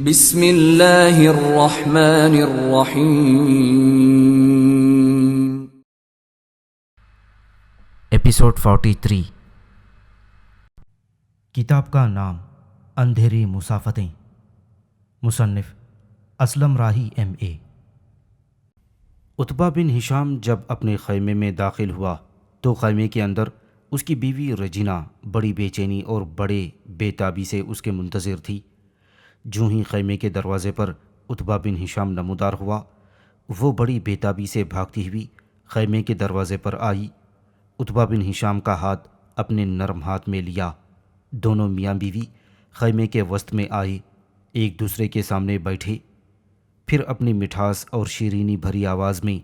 بسم اللہ الرحمن الرحیم۔ ایپیسوڈ 43۔ کتاب کا نام اندھیری مسافتیں، مصنف اسلم راہی MA۔ عتبہ بن ہشام جب اپنے خیمے میں داخل ہوا تو خیمے کے اندر اس کی بیوی رجینہ بڑی بے چینی اور بڑے بے تابی سے اس کے منتظر تھی۔ جوں ہی خیمے کے دروازے پر عتبہ بن ہشام نمودار ہوا، وہ بڑی بے تابی سے بھاگتی ہوئی خیمے کے دروازے پر آئی۔ عتبہ بن ہشام کا ہاتھ اپنے نرم ہاتھ میں لیا، دونوں میاں بیوی خیمے کے وسط میں آئے، ایک دوسرے کے سامنے بیٹھے۔ پھر اپنی مٹھاس اور شیرینی بھری آواز میں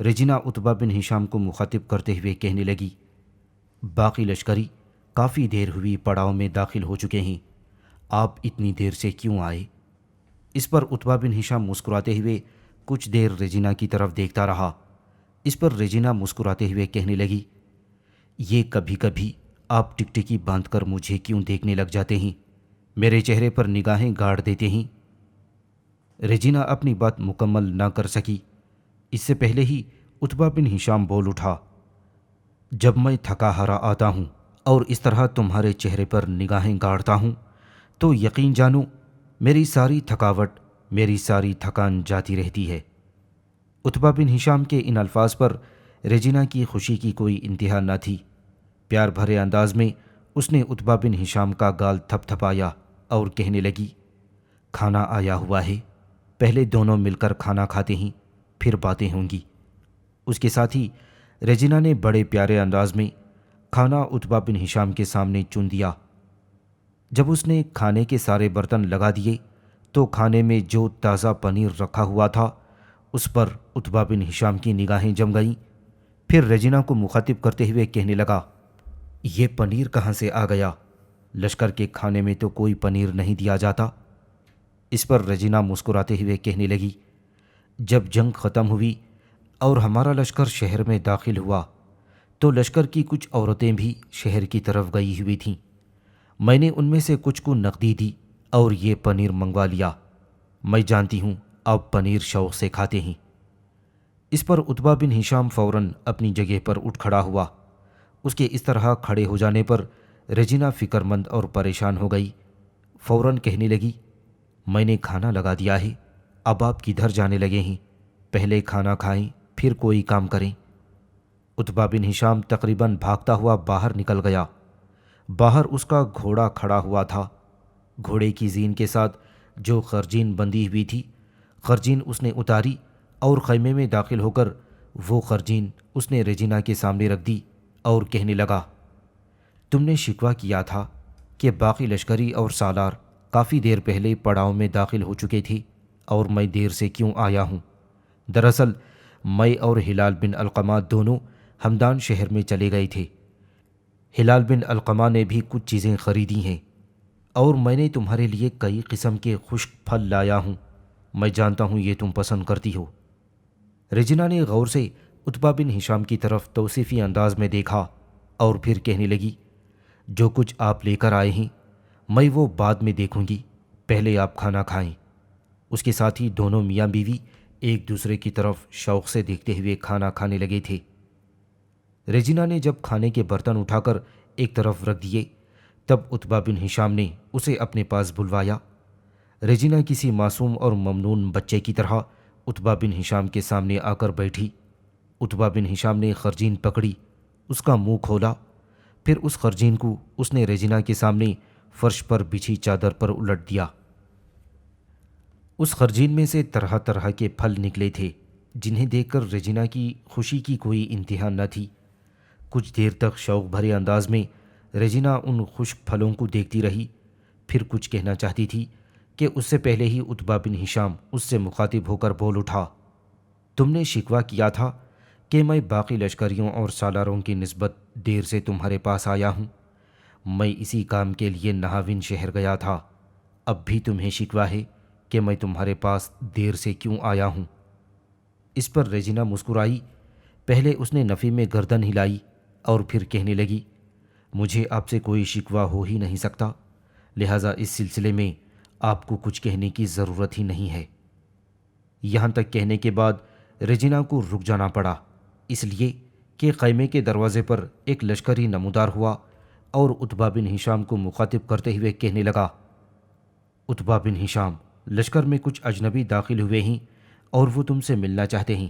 رجینہ عتبہ بن ہشام کو مخاطب کرتے ہوئے کہنے لگی، باقی لشکری کافی دیر ہوئی پڑاؤ میں داخل ہو چکے ہیں، آپ اتنی دیر سے کیوں آئے؟ اس پر عتبہ بن ہشام مسکراتے ہوئے کچھ دیر رجینہ کی طرف دیکھتا رہا۔ اس پر رجینہ مسکراتے ہوئے کہنے لگی، یہ کبھی کبھی آپ ٹکٹکی باندھ کر مجھے کیوں دیکھنے لگ جاتے ہیں، میرے چہرے پر نگاہیں گاڑ دیتے ہیں؟ رجینہ اپنی بات مکمل نہ کر سکی، اس سے پہلے ہی عتبہ بن ہشام بول اٹھا، جب میں تھکا ہارا آتا ہوں اور اس طرح تمہارے چہرے پر نگاہیں گاڑتا ہوں تو یقین جانو میری ساری تھکاوٹ، میری ساری تھکان جاتی رہتی ہے۔ عتبہ بن ہشام کے ان الفاظ پر رجینہ کی خوشی کی کوئی انتہا نہ تھی۔ پیار بھرے انداز میں اس نے عتبہ بن ہشام کا گال تھپ تھپایا اور کہنے لگی، کھانا آیا ہوا ہے، پہلے دونوں مل کر کھانا کھاتے ہیں، پھر باتیں ہوں گی۔ اس کے ساتھ ہی رجینہ نے بڑے پیارے انداز میں کھانا عتبہ بن ہشام کے سامنے چن دیا۔ جب اس نے کھانے کے سارے برتن لگا دیے تو کھانے میں جو تازہ پنیر رکھا ہوا تھا اس پر عتبہ بن ہشام کی نگاہیں جم گئیں۔ پھر رجینہ کو مخاطب کرتے ہوئے کہنے لگا، یہ پنیر کہاں سے آ گیا؟ لشکر کے کھانے میں تو کوئی پنیر نہیں دیا جاتا۔ اس پر رجینہ مسکراتے ہوئے کہنے لگی، جب جنگ ختم ہوئی اور ہمارا لشکر شہر میں داخل ہوا تو لشکر کی کچھ عورتیں بھی شہر کی طرف گئی ہوئی تھیں، میں نے ان میں سے کچھ کو نقدی دی اور یہ پنیر منگوا لیا، میں جانتی ہوں آپ پنیر شوق سے کھاتے ہیں۔ اس پر عتبہ بن ہشام فوراً اپنی جگہ پر اٹھ کھڑا ہوا۔ اس کے اس طرح کھڑے ہو جانے پر رجینہ فکر مند اور پریشان ہو گئی۔ فوراً کہنے لگی، میں نے کھانا لگا دیا ہے، اب آپ کدھر جانے لگے ہیں؟ پہلے کھانا کھائیں پھر کوئی کام کریں۔ عتبہ بن ہشام تقریباً بھاگتا ہوا باہر نکل گیا۔ باہر اس کا گھوڑا کھڑا ہوا تھا۔ گھوڑے کی زین کے ساتھ جو خرجین بندھی ہوئی تھی، خرجین اس نے اتاری اور خیمے میں داخل ہو کر وہ خرجین اس نے رجینہ کے سامنے رکھ دی اور کہنے لگا، تم نے شکوہ کیا تھا کہ باقی لشکری اور سالار کافی دیر پہلے پڑاؤ میں داخل ہو چکے تھے اور میں دیر سے کیوں آیا ہوں؟ دراصل میں اور ہلال بن علقمہ دونوں ہمدان شہر میں چلے گئے تھے۔ ہلال بن علقمہ نے بھی کچھ چیزیں خریدی ہیں اور میں نے تمہارے لیے کئی قسم کے خشک پھل لایا ہوں، میں جانتا ہوں یہ تم پسند کرتی ہو۔ رجینہ نے غور سے عتبہ بن ہشام کی طرف توصیفی انداز میں دیکھا اور پھر کہنے لگی، جو کچھ آپ لے کر آئے ہیں میں وہ بعد میں دیکھوں گی، پہلے آپ کھانا کھائیں۔ اس کے ساتھ ہی دونوں میاں بیوی ایک دوسرے کی طرف شوق سے دیکھتے ہوئے کھانا کھانے لگے تھے۔ رجینہ نے جب کھانے کے برتن اٹھا کر ایک طرف رکھ دیے تب عتبہ بن ہشام نے اسے اپنے پاس بلوایا۔ رجینہ کسی معصوم اور ممنون بچے کی طرح عتبہ بن ہشام کے سامنے آ کر بیٹھی۔ عتبہ بن ہشام نے خرجین پکڑی، اس کا منہ کھولا، پھر اس خرجین کو اس نے رجینہ کے سامنے فرش پر بچھی چادر پر الٹ دیا۔ اس خرجین میں سے طرح طرح کے پھل نکلے تھے جنہیں دیکھ کر رجینہ کی خوشی کی کوئی انتہا نہ تھی۔ کچھ دیر تک شوق بھرے انداز میں رجینہ ان خشک پھلوں کو دیکھتی رہی، پھر کچھ کہنا چاہتی تھی کہ اس سے پہلے ہی عتبہ بن ہشام اس سے مخاطب ہو کر بول اٹھا، تم نے شکوہ کیا تھا کہ میں باقی لشکریوں اور سالاروں کی نسبت دیر سے تمہارے پاس آیا ہوں، میں اسی کام کے لیے نہاون شہر گیا تھا، اب بھی تمہیں شکوہ ہے کہ میں تمہارے پاس دیر سے کیوں آیا ہوں؟ اس پر رجینہ مسکرائی، پہلے اس نے نفی میں گردن ہلائی اور پھر کہنے لگی، مجھے آپ سے کوئی شکوہ ہو ہی نہیں سکتا، لہٰذا اس سلسلے میں آپ کو کچھ کہنے کی ضرورت ہی نہیں ہے۔ یہاں تک کہنے کے بعد رجینا کو رک جانا پڑا، اس لیے کہ خیمے کے دروازے پر ایک لشکری نمودار ہوا اور عتبہ بن ہشام کو مخاطب کرتے ہوئے کہنے لگا، عتبہ بن ہشام، لشکر میں کچھ اجنبی داخل ہوئے ہیں اور وہ تم سے ملنا چاہتے ہیں۔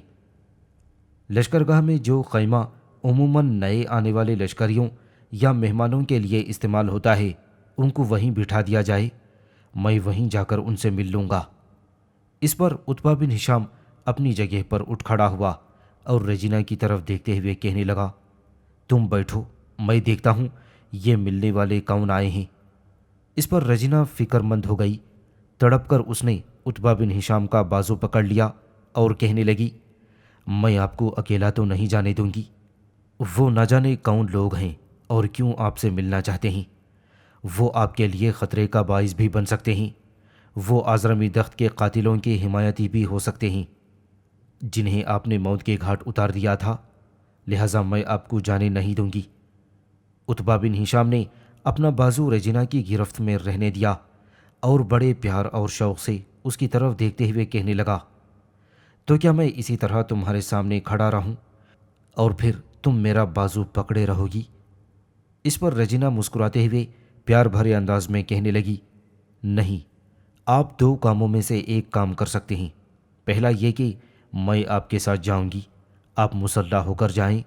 لشکرگاہ میں جو خیمہ عموماً نئے آنے والے لشکریوں یا مہمانوں کے لیے استعمال ہوتا ہے، ان کو وہیں بٹھا دیا جائے، میں وہیں جا کر ان سے مل لوں گا۔ اس پر عتبہ بن ہشام اپنی جگہ پر اٹھ کھڑا ہوا اور رجینا کی طرف دیکھتے ہوئے کہنے لگا، تم بیٹھو، میں دیکھتا ہوں یہ ملنے والے کون آئے ہیں۔ اس پر رجینا فکر مند ہو گئی، تڑپ کر اس نے عتبہ بن ہشام کا بازو پکڑ لیا اور کہنے لگی، میں آپ کو اکیلا تو نہیں جانے دوں گی، وہ نہ جانے کون لوگ ہیں اور کیوں آپ سے ملنا چاہتے ہیں، وہ آپ کے لیے خطرے کا باعث بھی بن سکتے ہیں، وہ آزرمی دخت کے قاتلوں کے حمایتی بھی ہو سکتے ہیں جنہیں آپ نے موت کے گھاٹ اتار دیا تھا، لہٰذا میں آپ کو جانے نہیں دوں گی۔ عتبہ بن ہشام نے اپنا بازو رجینا کی گرفت میں رہنے دیا اور بڑے پیار اور شوق سے اس کی طرف دیکھتے ہوئے کہنے لگا، تو کیا میں اسی طرح تمہارے سامنے کھڑا رہوں اور پھر تم میرا بازو پکڑے رہو گی؟ اس پر رجینا مسکراتے ہوئے پیار بھرے انداز میں کہنے لگی، نہیں، آپ دو کاموں میں سے ایک کام کر سکتے ہیں۔ پہلا یہ کہ میں آپ کے ساتھ جاؤں گی، آپ مسلح ہو کر جائیں،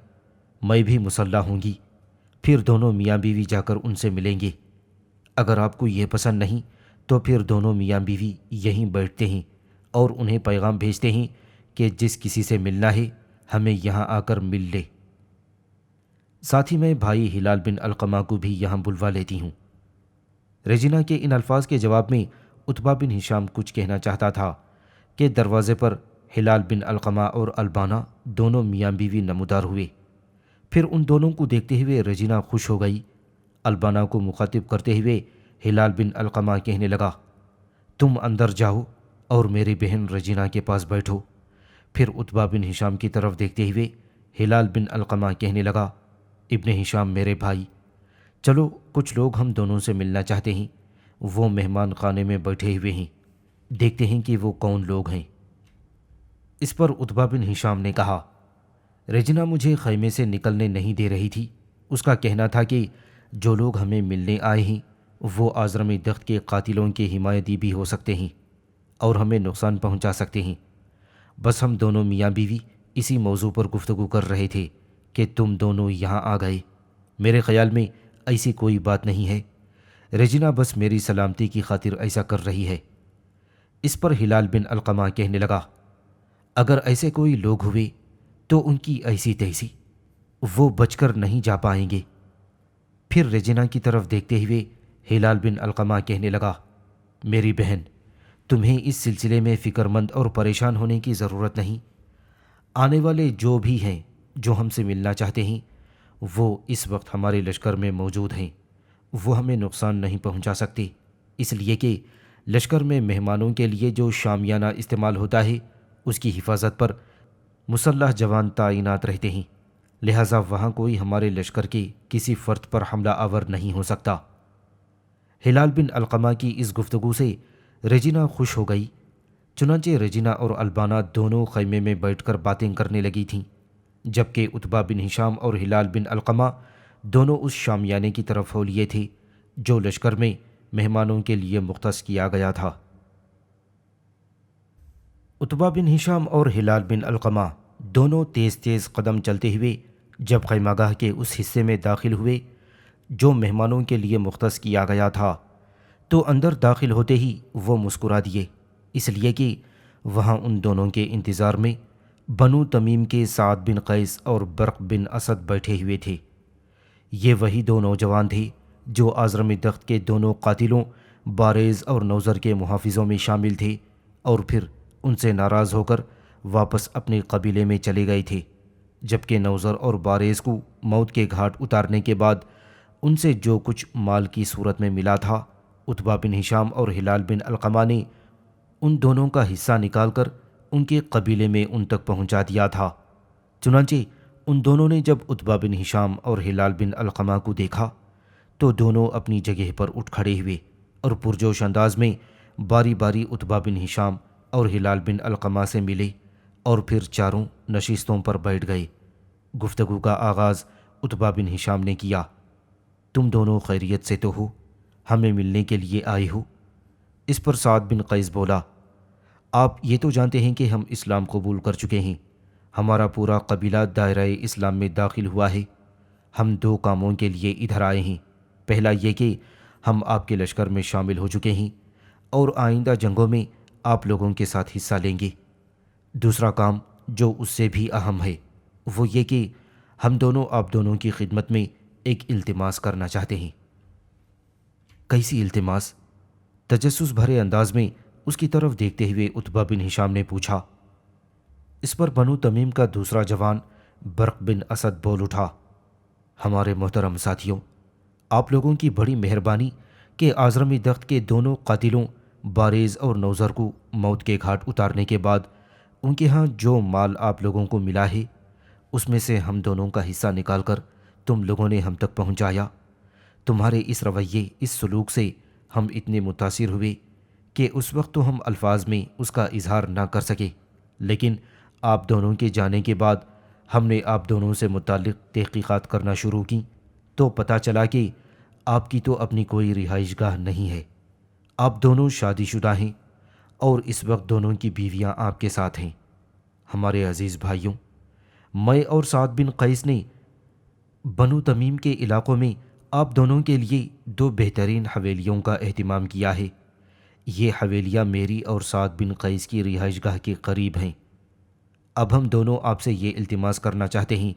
میں بھی مسلح ہوں گی، پھر دونوں میاں بیوی جا کر ان سے ملیں گے۔ اگر آپ کو یہ پسند نہیں تو پھر دونوں میاں بیوی یہیں بیٹھتے ہیں اور انہیں پیغام بھیجتے ہیں کہ جس کسی سے ملنا ہے ہمیں یہاں آ کر مل لے، ساتھ ہی میں بھائی ہلال بن علقمہ کو بھی یہاں بلوا لیتی ہوں۔ رجینا کے ان الفاظ کے جواب میں عتبہ بن ہشام کچھ کہنا چاہتا تھا کہ دروازے پر ہلال بن علقمہ اور البانہ دونوں میاں بیوی نمودار ہوئے۔ پھر ان دونوں کو دیکھتے ہوئے رجینا خوش ہو گئی۔ البانہ کو مخاطب کرتے ہوئے ہلال بن علقمہ کہنے لگا، تم اندر جاؤ اور میری بہن رجینا کے پاس بیٹھو۔ پھر عتبہ بن ہشام کی طرف دیکھتے ہوئے ہلال بن علقمہ کہنے لگا، ابن ہشام میرے بھائی، چلو کچھ لوگ ہم دونوں سے ملنا چاہتے ہیں، وہ مہمان خانے میں بیٹھے ہوئے ہیں، دیکھتے ہیں کہ وہ کون لوگ ہیں۔ اس پر عتبہ بن ہشام نے کہا، رجینا مجھے خیمے سے نکلنے نہیں دے رہی تھی، اس کا کہنا تھا کہ جو لوگ ہمیں ملنے آئے ہیں وہ آزرمی دخت کے قاتلوں کے حمایتی بھی ہو سکتے ہیں اور ہمیں نقصان پہنچا سکتے ہیں۔ بس ہم دونوں میاں بیوی اسی موضوع پر گفتگو کر رہے تھے کہ تم دونوں یہاں آ گئے۔ میرے خیال میں ایسی کوئی بات نہیں ہے، رجینا بس میری سلامتی کی خاطر ایسا کر رہی ہے۔ اس پر ہلال بن علقمہ کہنے لگا، اگر ایسے کوئی لوگ ہوئے تو ان کی ایسی تیسی، وہ بچ کر نہیں جا پائیں گے۔ پھر رجینا کی طرف دیکھتے ہوئے ہلال بن علقمہ کہنے لگا، میری بہن، تمہیں اس سلسلے میں فکر مند اور پریشان ہونے کی ضرورت نہیں۔ آنے والے جو بھی ہیں جو ہم سے ملنا چاہتے ہیں وہ اس وقت ہمارے لشکر میں موجود ہیں، وہ ہمیں نقصان نہیں پہنچا سکتے، اس لیے کہ لشکر میں مہمانوں کے لیے جو شامیانہ استعمال ہوتا ہے اس کی حفاظت پر مسلح جوان تعینات رہتے ہیں، لہٰذا وہاں کوئی ہمارے لشکر کے کسی فرد پر حملہ آور نہیں ہو سکتا۔ ہلال بن علقمہ کی اس گفتگو سے رجینا خوش ہو گئی، چنانچہ رجینا اور البانہ دونوں خیمے میں بیٹھ کر باتیں کرنے لگی تھیں، جبکہ عتبہ بن ہشام اور ہلال بن علقمہ دونوں اس شامیانے کی طرف ہو لیے تھے جو لشکر میں مہمانوں کے لیے مختص کیا گیا تھا۔ عتبہ بن ہشام اور ہلال بن علقمہ دونوں تیز تیز قدم چلتے ہوئے جب خیمہ گاہ کے اس حصے میں داخل ہوئے جو مہمانوں کے لیے مختص کیا گیا تھا، تو اندر داخل ہوتے ہی وہ مسکرا دیے، اس لیے کہ وہاں ان دونوں کے انتظار میں بنو تمیم کے سعد بن قیس اور برق بن اسد بیٹھے ہوئے تھے۔ یہ وہی دو نوجوان تھے جو آزرمی دخت کے دونوں قاتلوں باریز اور نوذر کے محافظوں میں شامل تھے اور پھر ان سے ناراض ہو کر واپس اپنے قبیلے میں چلے گئے تھے، جبکہ نوذر اور باریز کو موت کے گھاٹ اتارنے کے بعد ان سے جو کچھ مال کی صورت میں ملا تھا، عتبہ بن ہشام اور ہلال بن علقمہ نے ان دونوں کا حصہ نکال کر ان کے قبیلے میں ان تک پہنچا دیا تھا۔ چنانچہ ان دونوں نے جب عتبہ بن ہشام اور ہلال بن علقمہ کو دیکھا تو دونوں اپنی جگہ پر اٹھ کھڑے ہوئے اور پرجوش انداز میں باری باری عتبہ بن ہشام اور ہلال بن علقمہ سے ملے اور پھر چاروں نشستوں پر بیٹھ گئے۔ گفتگو کا آغاز عتبہ بن ہشام نے کیا۔ تم دونوں خیریت سے تو ہو؟ ہمیں ملنے کے لیے آئے ہو؟ اس پر سعد بن قیس بولا، آپ یہ تو جانتے ہیں کہ ہم اسلام قبول کر چکے ہیں، ہمارا پورا قبیلہ دائرہ اسلام میں داخل ہوا ہے۔ ہم دو کاموں کے لیے ادھر آئے ہیں۔ پہلا یہ کہ ہم آپ کے لشکر میں شامل ہو چکے ہیں اور آئندہ جنگوں میں آپ لوگوں کے ساتھ حصہ لیں گے۔ دوسرا کام جو اس سے بھی اہم ہے وہ یہ کہ ہم دونوں آپ دونوں کی خدمت میں ایک التماس کرنا چاہتے ہیں۔ کیسی التماس؟ تجسس بھرے انداز میں اس کی طرف دیکھتے ہوئے عتبہ بن ہشام نے پوچھا۔ اس پر بنو تمیم کا دوسرا جوان برق بن اسد بول اٹھا، ہمارے محترم ساتھیوں، آپ لوگوں کی بڑی مہربانی کہ آزرمی دخت کے دونوں قاتلوں بارز اور نوذر کو موت کے گھاٹ اتارنے کے بعد ان کے ہاں جو مال آپ لوگوں کو ملا ہے اس میں سے ہم دونوں کا حصہ نکال کر تم لوگوں نے ہم تک پہنچایا۔ تمہارے اس رویے، اس سلوک سے ہم اتنے متاثر ہوئے کہ اس وقت تو ہم الفاظ میں اس کا اظہار نہ کر سکے، لیکن آپ دونوں کے جانے کے بعد ہم نے آپ دونوں سے متعلق تحقیقات کرنا شروع کی تو پتہ چلا کہ آپ کی تو اپنی کوئی رہائش گاہ نہیں ہے۔ آپ دونوں شادی شدہ ہیں اور اس وقت دونوں کی بیویاں آپ کے ساتھ ہیں۔ ہمارے عزیز بھائیوں، میں اور سعد بن قیس نے بنو تمیم کے علاقوں میں آپ دونوں کے لیے دو بہترین حویلیوں کا اہتمام کیا ہے۔ یہ حویلیاں میری اور سعد بن قیس کی رہائش گاہ کے قریب ہیں۔ اب ہم دونوں آپ سے یہ التماس کرنا چاہتے ہیں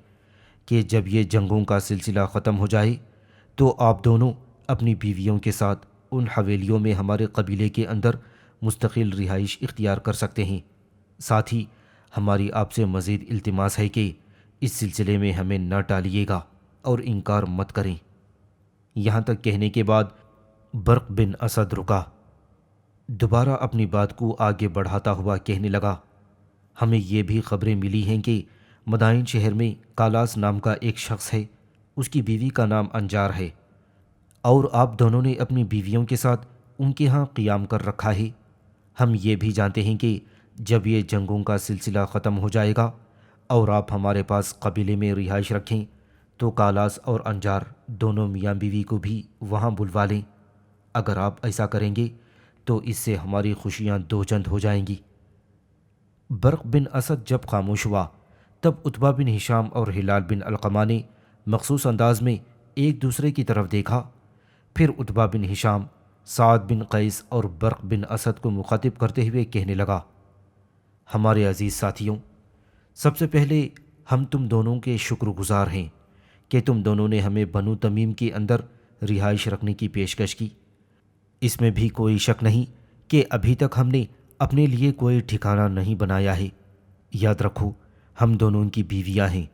کہ جب یہ جنگوں کا سلسلہ ختم ہو جائے تو آپ دونوں اپنی بیویوں کے ساتھ ان حویلیوں میں ہمارے قبیلے کے اندر مستقل رہائش اختیار کر سکتے ہیں۔ ساتھ ہی ہماری آپ سے مزید التماس ہے کہ اس سلسلے میں ہمیں نہ ٹالیے گا اور انکار مت کریں۔ یہاں تک کہنے کے بعد برق بن اسد رکا، دوبارہ اپنی بات کو آگے بڑھاتا ہوا کہنے لگا، ہمیں یہ بھی خبریں ملی ہیں کہ مدائن شہر میں کالاس نام کا ایک شخص ہے، اس کی بیوی کا نام انجار ہے، اور آپ دونوں نے اپنی بیویوں کے ساتھ ان کے ہاں قیام کر رکھا ہے۔ ہم یہ بھی جانتے ہیں کہ جب یہ جنگوں کا سلسلہ ختم ہو جائے گا اور آپ ہمارے پاس قبیلے میں رہائش رکھیں تو کالاس اور انجار دونوں میاں بیوی کو بھی وہاں بلوا لیں۔ اگر آپ ایسا کریں گے تو اس سے ہماری خوشیاں دو چند ہو جائیں گی۔ برق بن اسد جب خاموش ہوا تب عتبہ بن ہشام اور ہلال بن علقمہ نے مخصوص انداز میں ایک دوسرے کی طرف دیکھا۔ پھر عتبہ بن ہشام سعد بن قیس اور برق بن اسد کو مخاطب کرتے ہوئے کہنے لگا، ہمارے عزیز ساتھیوں، سب سے پہلے ہم تم دونوں کے شکر گزار ہیں کہ تم دونوں نے ہمیں بنو تمیم کے اندر رہائش رکھنے کی پیشکش کی۔ اس میں بھی کوئی شک نہیں کہ ابھی تک ہم نے اپنے لیے کوئی ٹھکانہ نہیں بنایا ہے۔ یاد رکھو، ہم دونوں کی بیویاں ہیں۔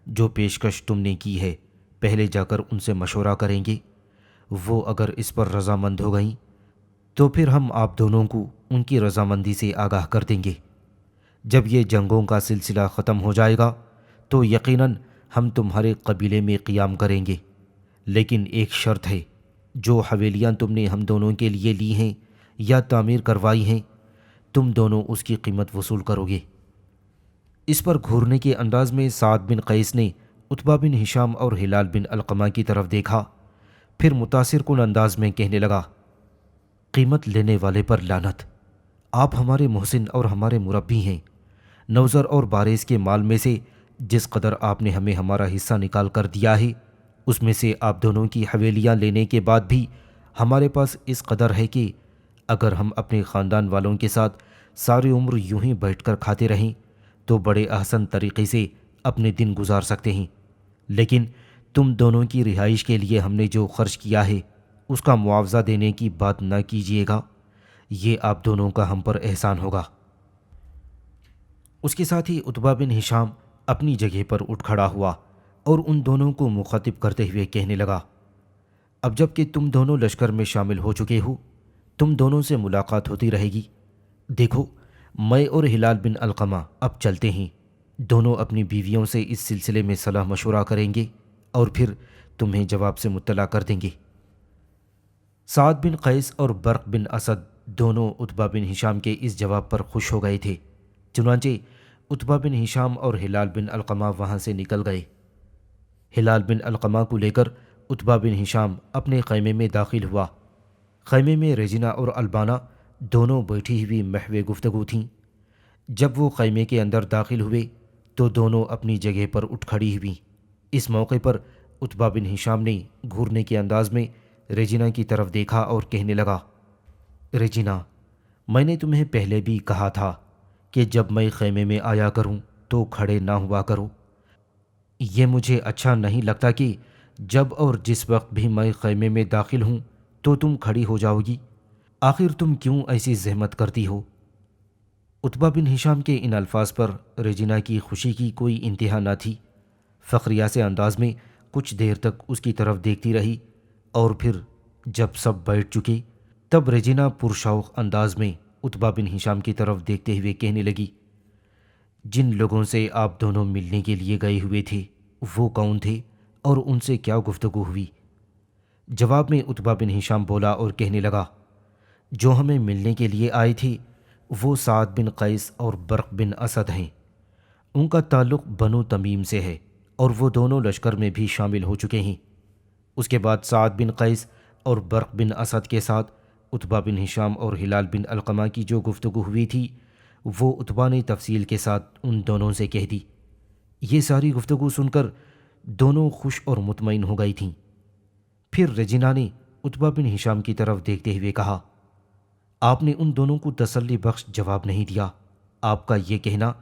جو پیشکش تم نے کی ہے پہلے جا کر ان سے مشورہ کریں گے، وہ اگر اس پر رضامند ہو گئیں تو پھر ہم آپ دونوں کو ان کی رضامندی سے آگاہ کر دیں گے۔ جب یہ جنگوں کا سلسلہ ختم ہو جائے گا تو یقیناً ہم تمہارے قبیلے میں قیام کریں گے، لیکن ایک شرط ہے، جو حویلیاں تم نے ہم دونوں کے لیے لی ہیں یا تعمیر کروائی ہیں، تم دونوں اس کی قیمت وصول کرو گے۔ اس پر گھورنے کے انداز میں سعد بن قیس نے عتبہ بن ہشام اور ہلال بن علقمہ کی طرف دیکھا، پھر متاثر کن انداز میں کہنے لگا، قیمت لینے والے پر لعنت! آپ ہمارے محسن اور ہمارے مربی ہیں۔ نوذر اور بارز کے مال میں سے جس قدر آپ نے ہمیں ہمارا حصہ نکال کر دیا ہے، اس میں سے آپ دونوں کی حویلیاں لینے کے بعد بھی ہمارے پاس اس قدر ہے کہ اگر ہم اپنے خاندان والوں کے ساتھ ساری عمر یوں ہی بیٹھ کر کھاتے رہیں تو بڑے احسن طریقے سے اپنے دن گزار سکتے ہیں، لیکن تم دونوں کی رہائش کے لیے ہم نے جو خرچ کیا ہے اس کا معاوضہ دینے کی بات نہ کیجیے گا، یہ آپ دونوں کا ہم پر احسان ہوگا۔ اس کے ساتھ ہی عتبہ بن ہشام اپنی جگہ پر اٹھ کھڑا ہوا اور ان دونوں کو مخاطب کرتے ہوئے کہنے لگا، اب جب کہ تم دونوں لشکر میں شامل ہو چکے ہو، تم دونوں سے ملاقات ہوتی رہے گی۔ دیکھو، میں اور ہلال بن علقمہ اب چلتے ہیں، دونوں اپنی بیویوں سے اس سلسلے میں صلاح مشورہ کریں گے اور پھر تمہیں جواب سے مطلع کر دیں گے۔ سعد بن قیس اور برق بن اسد دونوں عتبہ بن ہشام کے اس جواب پر خوش ہو گئے تھے۔ چنانچہ عتبہ بن ہشام اور ہلال بن علقمہ وہاں سے نکل گئے۔ ہلال بن علقمہ کو لے کر عتبہ بن ہشام اپنے خیمے میں داخل ہوا۔ خیمے میں ریجینہ اور البانہ دونوں بیٹھی ہوئی محو گفتگو تھیں۔ جب وہ خیمے کے اندر داخل ہوئے تو دونوں اپنی جگہ پر اٹھ کھڑی ہوئیں۔ اس موقع پر عتبہ بن ہشام نے گھورنے کے انداز میں ریجینہ کی طرف دیکھا اور کہنے لگا، ریجینہ، میں نے تمہیں پہلے بھی کہا تھا کہ جب میں خیمے میں آیا کروں تو کھڑے نہ ہوا کرو۔ یہ مجھے اچھا نہیں لگتا کہ جب اور جس وقت بھی میں خیمے میں داخل ہوں تو تم کھڑی ہو جاؤ گی۔ آخر تم کیوں ایسی زحمت کرتی ہو؟ عتبہ بن ہشام کے ان الفاظ پر ریجینہ کی خوشی کی کوئی انتہا نہ تھی۔ فخریہ سے انداز میں کچھ دیر تک اس کی طرف دیکھتی رہی اور پھر جب سب بیٹھ چکے تب ریجینہ پرشوق انداز میں عتبہ بن ہشام کی طرف دیکھتے ہوئے کہنے لگی، جن لوگوں سے آپ دونوں ملنے کے لیے گئے ہوئے تھے وہ کون تھے اور ان سے کیا گفتگو ہوئی؟ جواب میں عتبہ بن ہشام بولا اور کہنے لگا، جو ہمیں ملنے کے لیے آئے تھے وہ سعد بن قیس اور برق بن اسد ہیں۔ ان کا تعلق بنو تمیم سے ہے اور وہ دونوں لشکر میں بھی شامل ہو چکے ہیں۔ اس کے بعد سعد بن قیس اور برق بن اسد کے ساتھ عتبہ بن ہشام اور ہلال بن علقمہ کی جو گفتگو ہوئی تھی وہ عتبہ نے تفصیل کے ساتھ ان دونوں سے کہہ دی۔ یہ ساری گفتگو سن کر دونوں خوش اور مطمئن ہو گئی تھیں۔ پھر ریجینہ نے عتبہ بن ہشام کی طرف دیکھتے ہوئے کہا، آپ نے ان دونوں کو تسلی بخش جواب نہیں دیا۔ آپ کا یہ کہنا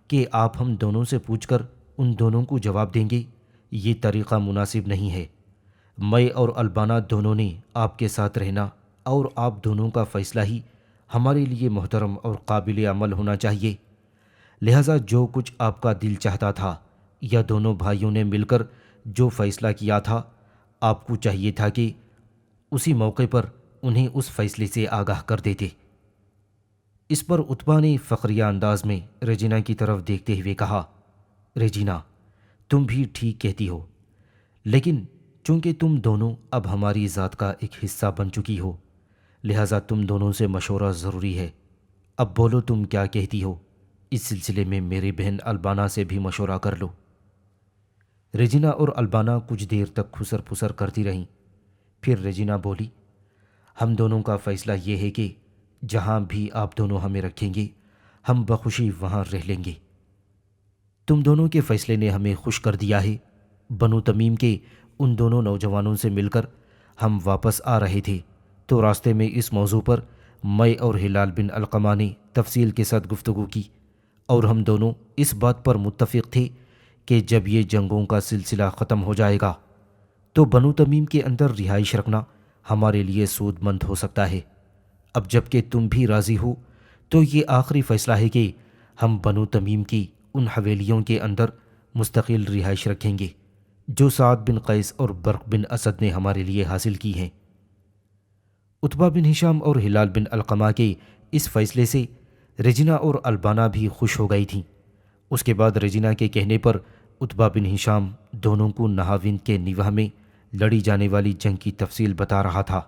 کہ آپ ہم دونوں سے پوچھ کر ان دونوں کو جواب دیں گے، یہ طریقہ مناسب نہیں ہے۔ میں اور البانہ دونوں نے آپ کے ساتھ رہنا اور آپ دونوں کا فیصلہ ہی ہمارے لیے محترم اور قابل عمل ہونا چاہیے۔ لہٰذا جو کچھ آپ کا دل چاہتا تھا یا دونوں بھائیوں نے مل کر جو فیصلہ کیا تھا، آپ کو چاہیے تھا کہ اسی موقع پر انہیں اس فیصلے سے آگاہ کر دیتے۔ اس پر عتبہ نے فخریہ انداز میں ریجینہ کی طرف دیکھتے ہوئے کہا، ریجینہ، تم بھی ٹھیک کہتی ہو، لیکن چونکہ تم دونوں اب ہماری ذات کا ایک حصہ بن چکی ہو لہٰذا تم دونوں سے مشورہ ضروری ہے۔ اب بولو تم کیا کہتی ہو؟ اس سلسلے میں میری بہن البانہ سے بھی مشورہ کر لو۔ ریجینہ اور البانہ کچھ دیر تک خسر پھسر کرتی رہیں۔ پھر ریجینہ بولی، ہم دونوں کا فیصلہ یہ ہے کہ جہاں بھی آپ دونوں ہمیں رکھیں گے ہم بخوشی وہاں رہ لیں گے۔ تم دونوں کے فیصلے نے ہمیں خوش کر دیا ہے۔ بنو تمیم کے ان دونوں نوجوانوں سے مل کر ہم واپس آ رہے تھے تو راستے میں اس موضوع پر میں اور ہلال بن علقمہ نے تفصیل کے ساتھ گفتگو کی اور ہم دونوں اس بات پر متفق تھے کہ جب یہ جنگوں کا سلسلہ ختم ہو جائے گا تو بنو تمیم کے اندر رہائش رکھنا ہمارے لیے سود مند ہو سکتا ہے۔ اب جب کہ تم بھی راضی ہو تو یہ آخری فیصلہ ہے کہ ہم بنو تمیم کی ان حویلیوں کے اندر مستقل رہائش رکھیں گے جو سعد بن قیس اور برق بن اسد نے ہمارے لیے حاصل کی ہیں۔ عتبہ بن ہشام اور ہلال بن علقمہ کے اس فیصلے سے ریجینہ اور البانہ بھی خوش ہو گئی تھیں۔ اس کے بعد ریجینہ کے کہنے پر عتبہ بن ہشام دونوں کو نہاوند کے نیوہ میں لڑی جانے والی جنگ کی تفصیل بتا رہا تھا۔